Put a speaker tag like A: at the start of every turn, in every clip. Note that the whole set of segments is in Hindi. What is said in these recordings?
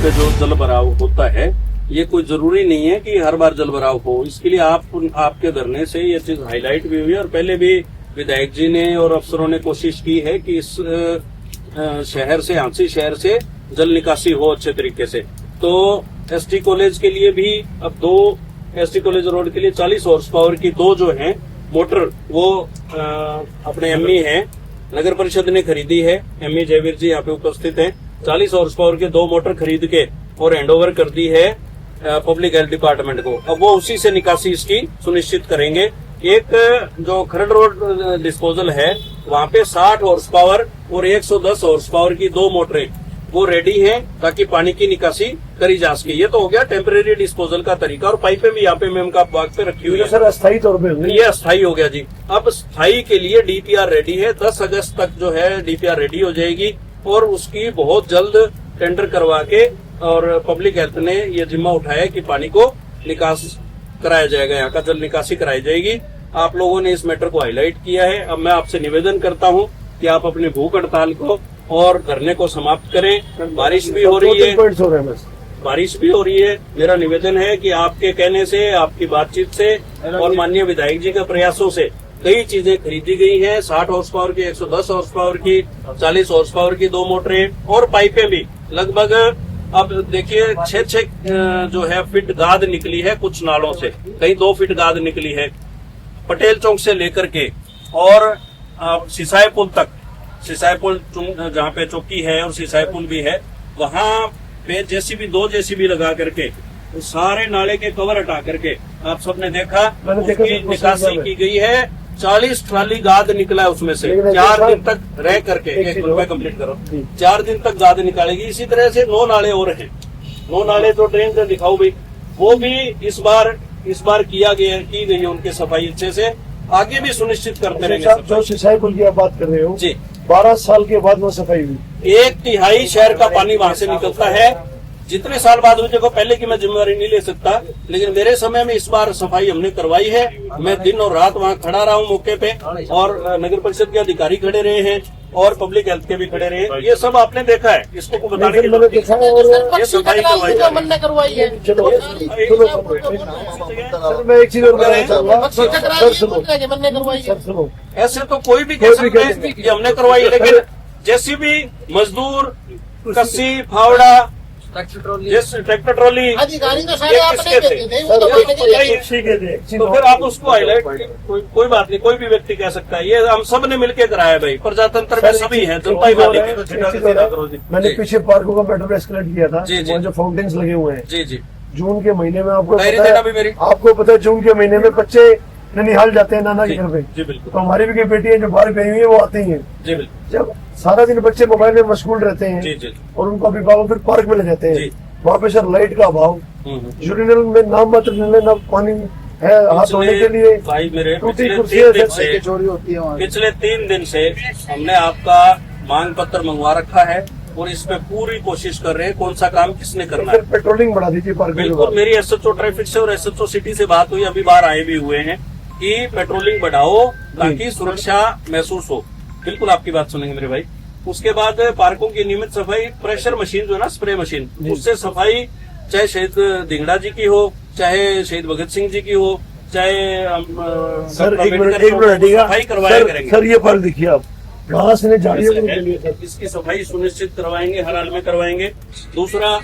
A: पे जो जल भराव होता है, ये कोई जरूरी नहीं है कि हर बार जल भराव हो। इसके लिए आपके धरने से ये चीज हाईलाइट भी हुई है और पहले भी विधायक जी ने और अफसरों ने कोशिश की है कि इस शहर से, हांसी शहर से जल निकासी हो अच्छे तरीके से। तो एसटी कॉलेज के लिए भी अब 2 एसटी कॉलेज रोड के लिए 40 हॉर्स पावर की 2 जो है मोटर वो अपने एमई है, नगर परिषद ने खरीदी है। एमई जयवीर जी यहाँ पे उपस्थित हैं। 40 हॉर्स पावर के 2 मोटर खरीद के और हैंडओवर कर दी है पब्लिक हेल्थ डिपार्टमेंट को। अब वो उसी से निकासी इसकी सुनिश्चित करेंगे। एक जो खरड़ रोड डिस्पोजल है वहाँ पे 60 हॉर्स पावर और 110 हॉर्स पावर की 2 मोटरें वो रेडी हैं ताकि पानी की निकासी करी जा सके। ये तो हो गया टेम्परेरी डिस्पोजल का तरीका। और पाइपें भी यहाँ पे मैम का बाग पे रखी हुई है
B: सर, अस्थायी तौर पे।
A: ये अस्थायी हो गया जी। अब स्थायी के लिए डीपीआर रेडी है। 10 अगस्त तक जो है डीपीआर रेडी हो जाएगी और उसकी बहुत जल्द टेंडर करवा के और पब्लिक हेल्थ ने ये जिम्मा उठाया कि पानी को निकास कराया जाएगा, यहाँ का जल निकासी कराई जाएगी। आप लोगों ने इस मैटर को हाईलाइट किया है। अब मैं आपसे निवेदन करता हूँ कि आप अपनी भूख हड़ताल को और धरने को समाप्त करें। बारिश भी हो रही है, बारिश भी हो रही है। मेरा निवेदन है कि आपके कहने से, आपकी बातचीत से और माननीय विधायक जी के प्रयासों से कई चीजें खरीदी गई हैं। 60 हॉर्स पावर की, 110 हॉर्स पावर की, 40 हॉर्स पावर की 2 मोटरें और पाइपें भी लगभग अब देखिए 6 जो है फीट गाद निकली है कुछ नालों से, कहीं 2 फीट गाद निकली है। पटेल चौक से लेकर के और सिसाई पुल तक, सिसाई पुल जहाँ पे चौकी है और सिसाई पुल भी है, वहाँ पे जेसीबी 2 जेसीबी लगा करके सारे नाले के कवर हटा करके आप सबने देखा उसकी निकासी की गई है। 40 ट्राली गाद निकला है उसमें से। 4 दिन तक रह करके, एक मिनट में कंप्लीट करो, 4 दिन तक गाद निकालेगी। इसी तरह से 9 नाले और हैं, 9 नाले जो ट्रेन से दिखाओ भी, वो भी इस बार की गई है उनकी सफाई अच्छे से। आगे भी सुनिश्चित करते रहेंगे।
B: जो सिंचाई पुल की आप बात कर रहे हो
A: जी,
B: 12 साल के बाद वो सफाई हुई।
A: 1/3 शहर का पानी वहाँ से निकलता है। जितने साल बाद हुई, देखो पहले की मैं जिम्मेवारी नहीं ले सकता, लेकिन मेरे समय में इस बार सफाई हमने करवाई है। मैं दिन और रात वहाँ खड़ा रहा हूँ मौके पे और नगर परिषद के अधिकारी खड़े रहे हैं और पब्लिक हेल्थ के भी खड़े रहे हैं। ये सब आपने देखा है, इसको को बताने की जरूरत नहीं। ये सफाई करवाई है।
B: चलो सर, मैं एक चीज और बताना चाहूंगा। सर सुनो,
A: ऐसे तो कोई भी कह सकते हैं कि हमने करवाई, लेकिन जैसी भी मजदूर, कस्सी, फावड़ा, ट्रैक्टर ट्रॉली
C: अधिकारी तो सारे आपने देते थे,
A: तो फिर आप उसको हाईलाइट, कोई बात नहीं, कोई भी व्यक्ति कह सकता है। ये हम सब ने मिलकर कराया भाई, प्रजातंत्र में सभी है, जनता ही मालिक।
B: मैंने पीछे पार्कों का मैटर एस्केलेट किया था।
A: जी, जी।
B: जो फाउंटेन्स लगे हुए हैं,
A: जी जी,
B: जून के महीने में आपको
A: पता
B: है जून के महीने में बच्चे ननिहाल जाते हैं नाना के घर पे।
A: जी बिल्कुल।
B: तो हमारी भी बेटियां जो बाहर गई हुई है वो आती हैं।
A: जी बिल्कुल।
B: जब सारा दिन बच्चे मोबाइल में मशगूल रहते हैं,
A: जी जी,
B: और उनका अभिभावक फिर पार्क में ले जाते हैं। वहाँ पे सर लाइट का अभाव, यूरिनल में नाम मात्र न पानी है हाथ धोने के लिए।
A: भाई मेरे
B: टूटी
A: चोरी होती है। पिछले 3 दिन से हमने आपका मांग पत्र मंगवा रखा है और इस पे पूरी कोशिश कर रहे हैं कौन सा काम किसने करना है।
B: पेट्रोलिंग बढ़ा दीजिए पार्क।
A: बिल्कुल, मेरी एसएचओ ट्रैफिक से और एसएचओ सिटी से बात हुई, अभी बाहर आए भी हुए हैं कि पेट्रोलिंग बढ़ाओ ताकि सुरक्षा महसूस हो। बिल्कुल आपकी बात सुनेंगे मेरे भाई। उसके बाद पार्कों की नियमित सफाई, प्रेशर मशीन जो है ना, स्प्रे मशीन, उससे सफाई, चाहे शहीद धिंगड़ा जी की हो, चाहे शहीद भगत सिंह जी की हो, चाहे
B: सर एक मिनट
A: सफाई करवाया करेंगे।
B: सर ये फल देखिए आप, घास ने झाड़ियों
A: इसकी सफाई सुनिश्चित करवाएंगे, हर हाल में करवाएंगे। दूसरा,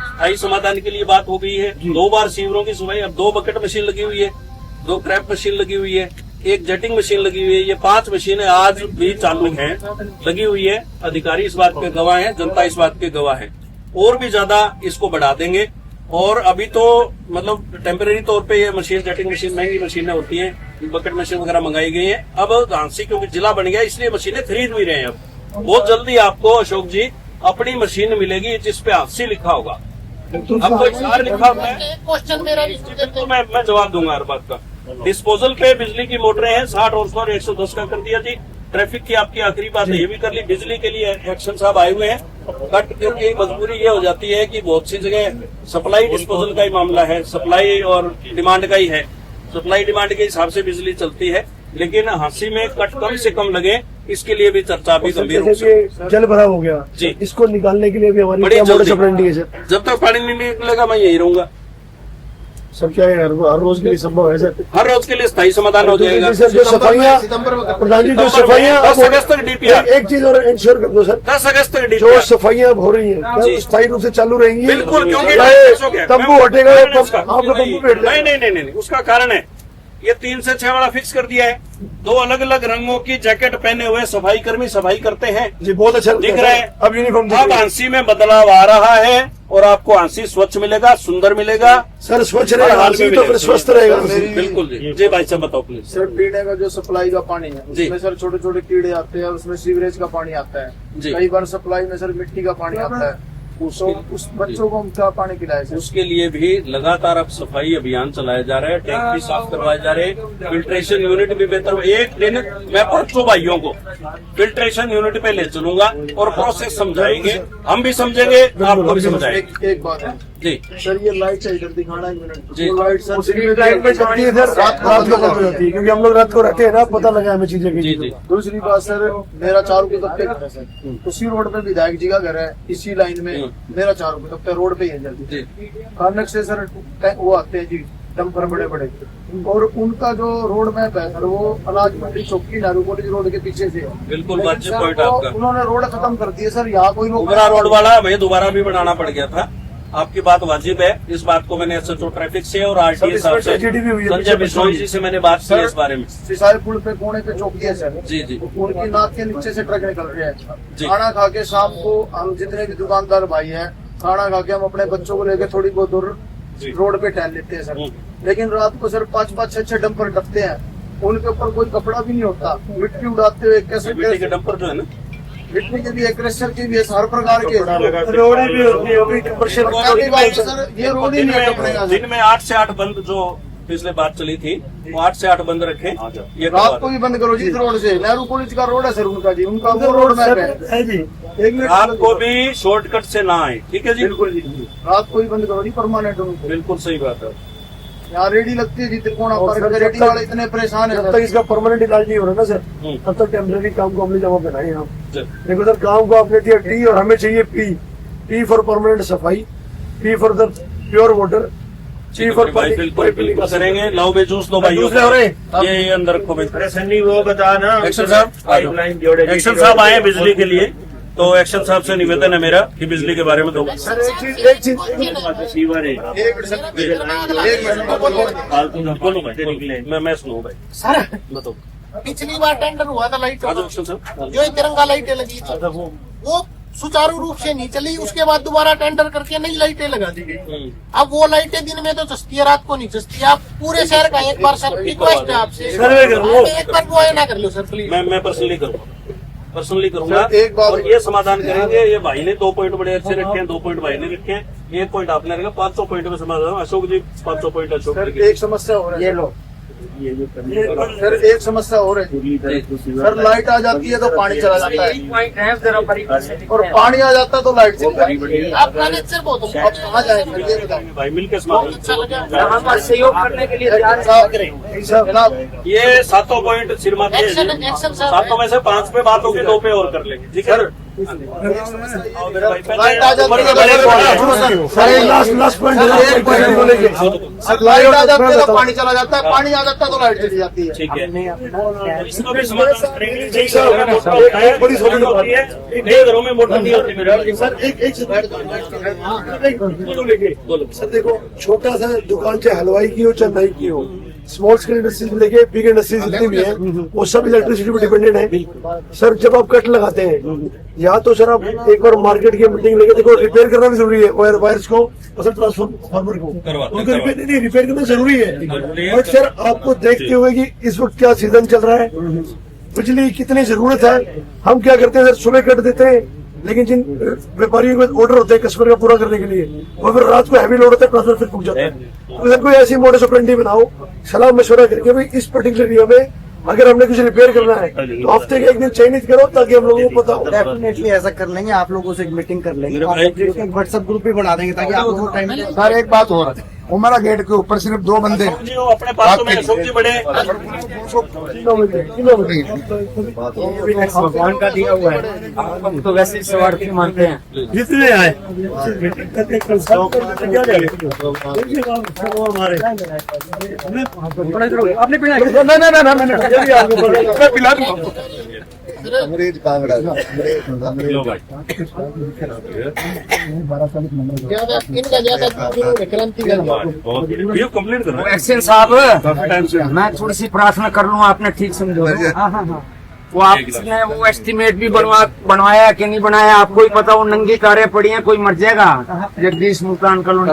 A: स्थायी समाधान के लिए बात हो गई है। 2 बार सीवरों की सफाई, अब 2 बकेट मशीन लगी हुई है, 2 क्रैप मशीन लगी हुई है, 1 जेटिंग मशीन लगी हुई है। ये 5 मशीनें आज भी चालू हैं, लगी हुई है। अधिकारी इस बात के गवाह हैं, जनता इस बात के गवाह है। और भी ज्यादा इसको बढ़ा देंगे। और अभी तो मतलब टेम्परेरी तौर पे ये मशीन, जेटिंग मशीन, महंगी मशीनें होती हैं, बकेट मशीन वगैरह मंगाई गई है। अब झांसी क्योंकि जिला बन गया इसलिए मशीनें खरीद भी रहे हैं। अब बहुत जल्दी आपको अशोक जी अपनी मशीन मिलेगी जिसपे हांसी लिखा होगा। आपको इशार लिखा होगा,
C: क्वेश्चन मेरा भी
A: तो मैं जवाब दूंगा हर बात का। डिस्पोजल पे बिजली की मोटरें हैं, 60 हॉर्स पावर 110 का कर दिया जी। ट्रैफिक की आपकी आखिरी बात है, ये भी कर ली। बिजली के लिए एक्शन साहब आए हुए हैं, बट क्योंकि मजबूरी ये हो जाती है कि बहुत सी जगह सप्लाई डिस्पोजल का ही मामला है, सप्लाई और डिमांड का ही है। सप्लाई डिमांड के हिसाब से बिजली चलती है। लेकिन हंसी में कट कम से कम लगे, इसके लिए भी चर्चा भी गंभीर रूप से।
B: जैसे जल भरा हो गया
A: जी।
B: इसको निकालने के लिए भी हमारी
A: बड़ी
B: क्या मोडस
A: जल्दी।
B: ऑपरेंडी है सर?
A: जब तक पानी नहीं निकलेगा मैं यही रहूंगा।
B: सर क्या है, हर रोज के लिए संभव है सर?
A: हर रोज के लिए स्थायी समाधान हो जाएगा।
B: सर जो सफाइयाँ प्रधान जी, जो सफाइयाँ
A: 10 अगस्त तक DPR,
B: एक चीज और इंश्योर कर दो सर,
A: 10 अगस्त तक
B: जो
A: DPR।
B: सफाइयाँ अब हो रही है क्या
A: जी।
B: स्थायी रूप से चालू रहेंगी?
A: बिल्कुल, क्योंकि
B: चाहे तंबू हटेगा या
A: उसका-
B: आपका तंबू बैठ
A: नहीं
B: जाएगा।
A: नहीं नहीं नहीं, उसका कारण है ये 3 से 6 वाला फिक्स कर दिया है। 2 अलग अलग रंगों की जैकेट पहने हुए सफाई कर्मी सफाई करते हैं,
B: जी बहुत अच्छा
A: दिख रहा है।
B: अब यूनिफॉर्म दिख
A: अब
B: रही है।
A: आंसी में बदलाव आ रहा है और आपको आंसी स्वच्छ मिलेगा, सुंदर मिलेगा।
B: सर स्वच्छ
A: हर
B: रहेगा
A: हाल में
B: आंसी तो
A: मिलेगा।
B: फिर स्वस्थ रहेगा आंसी।
A: बिल्कुल जी। जी भाई साहब बताओ प्लीज।
D: सर पीने का जो सप्लाई का पानी है
A: जी।
D: उसमें सर छोटे छोटे कीड़े आते हैं, उसमें सीवरेज का पानी आता
A: जी।
D: है। कई बार सप्लाई में सर मिट्टी का पानी आता है, तो उस बच्चों को हम क्या पानी खिलाए सर?
A: उसके लिए भी लगातार अब सफाई अभियान चलाया जा रहा है, टैंक भी साफ करवाए जा रहे हैं, फिल्ट्रेशन यूनिट भी बेहतर। एक दिन मैं बच्चों भाइयों को फिल्ट्रेशन यूनिट पे ले चलूंगा और प्रोसेस समझाएंगे, हम भी समझेंगे, आपको भी समझाएंगे।
D: एक बात है
A: जी
D: सर, ये लाइट है इधर दिखाना एक मिनट।
A: जी।
D: वो लाइट सर
B: दूसरी लाइट में चलती है सर, रात को बंद हो जाती है क्योंकि हम लोग रात को रहते हैं ना, पता लगा हमें चीजें
A: जी
B: की।
A: जी।
D: दूसरी बात सर, मेरा 4 कप्ते घर है सर, उसी रोड पे विधायक जी का घर है, इसी लाइन में मेरा 4 कप्ते रोड पे ही है जल्दी।
A: जी।
D: कानक से सर वो आते हैं जी डंपर बड़े बड़े, और उनका जो रोड मैप है सर वो अनाज मंडी चौकी नेहरू कॉलेज रोड के पीछे से है।
A: बिल्कुल
D: लेकिन
A: वाजिब
D: सर
A: पॉइंट
D: वो
A: आपका।
D: उन्होंने रोड खत्म कर दिए सर, यहाँ कोई रोक
A: उबरा रोड वाला हमें दोबारा भी बनाना पड़ गया था। आपकी बात वाजिब है, इस बात को मैंने SHO ट्रैफिक से और RTA साहब से,
B: ट्रेजेडी भी हुई है
A: संजय बिश्नोई जी से मैंने बात की है इस बारे में।
D: सिसाई पुल पे कोने पे चौकी है सर,
A: जी जी
D: उनकी नाक के नीचे से ट्रक निकल रहे हैं।
A: जी।
D: खाना खा के शाम को हम जितने भी दुकानदार भाई हैं, खाना खा के हम अपने बच्चों को लेके थोड़ी बहुत दूर
A: जी।
D: रोड पे टहल लेते हैं सर। लेकिन रात को सर 5-5, 6-6 डंपर टपते हैं, उनके ऊपर कोई कपड़ा भी नहीं होता, मिट्टी उड़ाते हुए कैसे
A: मिट्टी के डंपर जो है ना,
D: मिट्टी के भी है, क्रशर की भी है, हर प्रकार के
B: रोड़ी भी होती है, अभी कमर्शियल
D: काफी बात है सर, ये रोड ही नहीं है कपड़े का।
A: दिन में 8 से 8 बंद जो पिछले बात चली थी, वो 8 से 8 बंद रखें। ये
D: रात को भी बंद करो जी इस रोड से, नेहरू कॉलेज का रोड है सर उनका जी, उनका वो रोड मैप है।
B: है जी। एक मिनट
A: रात को भी शॉर्टकट से ना आए, ठीक है जी।
D: बिल्कुल जी, रात को भी बंद करो जी परमानेंट उनको।
A: बिल्कुल सही बात है।
D: यहाँ रेडी लगती है जी त्रिकोणा पर,
B: सर,
D: रेडी
B: जब तक-
D: वाले इतने परेशान है
B: जब
D: सर।
B: तक इसका परमानेंट इलाज नहीं हो रहा ना सर,
A: हम्म।
B: तब तक टेम्पररी काम को हमने जमा बनाए हम।
A: जी।
B: देखो सर, गांव को आपने दिया टी और हमें चाहिए पी। टी फॉर परमानेंट सफाई, P for the pure water, T for
A: भाई बिल्कुल बिल्कुल करेंगे। लाओ बे जूस दो भाई,
B: जूस ले रहे हैं।
A: ये अंदर रखो भाई।
E: सन्नी वो बता ना,
A: एक्शन साहब
E: पाइपलाइन जोड़े,
A: एक्शन साहब आए बिजली के लिए, तो एक्शन साहब से निवेदन है मेरा कि बिजली के बारे में दो।
B: सर एक चीज
E: सीवर है
D: एक मिनट सर, एक मिनट बोलो।
E: फालतू ना बोलो मत निकले।
A: मैं सुनूं भाई,
C: सर
A: बताओ।
C: पिछली बार टेंडर हुआ था लाइट
A: आज एक्शन साहब
C: जो ये तिरंगा लाइटें लगी थी वो सुचारू रूप से नहीं चली, उसके बाद दोबारा टेंडर करके नई लाइटें लगा दी गई। अब वो लाइटें दिन में तो चस्ती है, रात को नहीं चस्ती। आप पूरे शहर का एक बार सर रिक्वेस्ट है आपसे,
B: सर्वे कर लो।
C: आप एक बार मुआयना कर लो सर प्लीज।
A: मैं पर्सनली करूंगा
D: सर, एक बात-
A: और ये समाधान करेंगे। ये भाई ने 2 पॉइंट बड़े अच्छे रखे हैं, 2 पॉइंट भाई ने रखे हैं, 1 पॉइंट आपने रखा, 500 पॉइंट में समाधान। अशोक जी 500 पॉइंट अशोक
D: सर
A: जी।
D: एक समस्या हो रही है,
E: ये जो करने का
D: सर एक समस्या हो रही है सर, लाइट आ जाती है तो पानी चला जाता है, और पानी आ जाता है तो लाइट चली जाती है।
C: आप मैनेजर बहुत हो।
D: अब कहाँ जाए सर ये बताओ
A: भाई मिलकर
C: बहुत अच्छा
A: समाधान।
C: लगा।
E: सहयोग करने के लिए
D: साहब जनाब,
A: ये 7 पॉइंट सिरमा के
C: एक्शन एक्शन सर
A: 7 में से 5 पे बात होगी, 2 पे और कर लेंगे, ठीक है। आओ मेरे भाई, पहले
D: लाइट आ जाती है
A: बड़े-
D: तो
B: सर लास्ट पॉइंट
D: एक पॉइंट
B: बोलेंगे।
D: लाइट आ जाती है तो पानी चला जाता है, पानी आ जाता है तो लाइट चली जाती है।
A: ठीक है, इसको भी समाधान करेंगे।
B: ठीक साहब, एक बड़ी सॉल्यूशन
A: होती है, नए घरों में मोटर नहीं होती मेरे।
B: सर
A: बोलो।
B: सर देखो, छोटा सा दुकान चाहे हलवाई की हो चाहे नाई की हो, स्मॉल स्केल इंडस्ट्रीज लेके बिग इंडस्ट्रीज जितनी भी है वो सब इलेक्ट्रिसिटी पर डिपेंडेंट है। सर जब आप कट लगाते हैं, या तो सर आप एक बार मार्केट की मीटिंग लेके देखो, रिपेयर करना भी जरूरी है वायर्स को और सर ट्रांसफार्मर को, उनको रिपेयर करना जरूरी है। बट सर आपको देखते हुए कि इस वक्त क्या सीजन चल रहा है, बिजली की कितनी जरूरत है, हम क्या करते हैं सर, सुबह कट देते हैं, लेकिन जिन व्यापारियों को ऑर्डर होते हैं कस्टमर का पूरा करने के लिए, और फिर रात को हैवी लोड होता है, ट्रांसफर फिर फूक जाता है। तो सर कोई ऐसी मोडस ऑपरेंडी बनाओ, सलाह मशवरा करके भाई इस पर्टिकुलर एरिया में अगर हमने कुछ रिपेयर करना है तो हफ्ते के एक दिन चयनित करो ताकि हम लोगों को पता हो।
F: डेफिनेटली ऐसा कर लेंगे, आप लोगों से एक मीटिंग कर लेंगे,
A: मेरे भाई-
F: व्हाट्सएप ग्रुप भी बना देंगे ताकि आप लोगों को टाइम
D: सर एक बात हो रहा है, हमारा गेट के ऊपर सिर्फ 2 बंदे हैं।
E: जी वो अपने पास में अशोक जी बड़े
F: भगवान का दिया हुआ है, हम तो वैसे ही स्वार्थी मानते हैं।
E: जितने आए
F: आपने पीना
D: अंग्रेज कांगड़ा
C: ज्यादा इनका ज्यादा क्रांति
E: कंप्लीट कर रहे
F: एक्शन साहब, मैं थोड़ी सी प्रार्थना कर लूँ, आपने ठीक समझो। हाँ। वो आपने वो एस्टीमेट भी बनवाया कि नहीं बनाया, आपको ही पता। वो नंगी कारें पड़ी हैं, कोई मर जाएगा। जगदीश मुल्तान कॉलोनी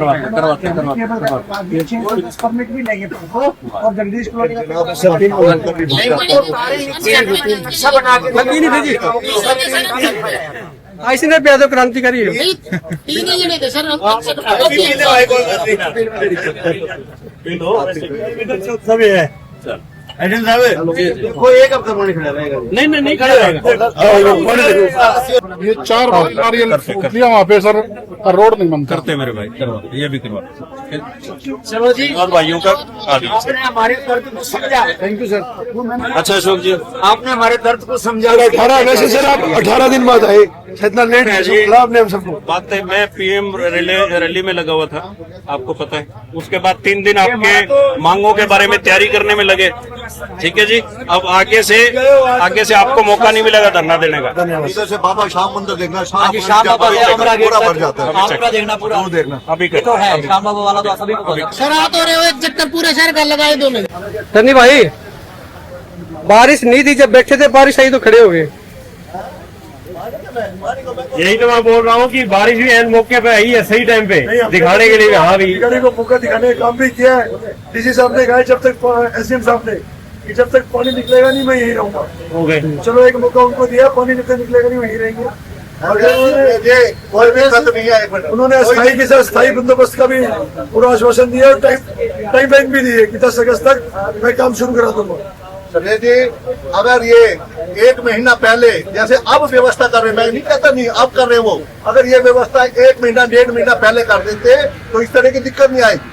F: परमिट भी लेंगे और जगदीश कॉलोनी ऐसे नहीं पैदा क्रांतिकारी है।
C: 3 जने थे सर,
E: सभी है एजेंट साहब
F: कोई एक हफ्ता पानी खड़ा रहेगा।
E: नहीं खड़ा रहेगा।
D: ये 4 बार नारियल फूक लिया वहाँ पे सर, रोड नहीं बनता।
G: करते मेरे भाई, करवा ये भी करवा।
F: चलो जी,
G: और भाइयों का
F: आपने हमारे दर्द को समझा।
D: Thank you sir.
G: अच्छा अशोक जी,
F: आपने हमारे दर्द को समझा।
B: 18 वैसे सर आप 18 दिन बाद आए, इतना लेट है जी। आपने हम सबको
A: बात है, मैं पीएम रैली में लगा हुआ था, आपको पता है। उसके बाद 3 दिन आपके मांगों के बारे में तैयारी करने में लगे। ठीक है जी, अब आगे से आपको मौका नहीं मिलेगा धरना देने का।
D: इधर से बाबा शाम मंदिर देखना,
F: बाबा
D: पूरा भर जाता है।
F: देखना पूरा
D: देखना
A: अभी
F: तो है, श्याम बाबा वाला तो सभी को पता।
C: सर आ तो रहे हो, एक चक्कर पूरे शहर का लगाए दो में।
H: सन्नी भाई, बारिश नहीं थी, जब बैठे थे बारिश आई तो खड़े हो गए।
E: यही तो मैं बोल रहा हूँ कि बारिश भी एंड मौके पे आई है, सही टाइम पे दिखाने के लिए। हाँ भी
B: अधिकारी को मौका दिखाने का काम भी किया है। डीसी साहब ने कहा जब तक एसडीएम साहब ने कि जब तक पानी निकलेगा नहीं मैं यही रहूंगा।
E: हो गए।
B: चलो एक मौका उनको दिया, पानी जब तक निकलेगा नहीं वही रहेंगे। और उन्होंने अस्थायी के साथ स्थायी बंदोबस्त का भी पूरा आश्वासन दिया और टाइम लाइन भी दी है कि 10 अगस्त तक मैं काम शुरू करा दूंगा।
D: संजय जी, अगर ये 1 महीना पहले जैसे अब व्यवस्था कर रहे, मैं नहीं कहता नहीं अब कर रहे वो, अगर ये व्यवस्था 1 महीना 1.5 महीना पहले कर देते तो इस तरह की दिक्कत नहीं आएगी।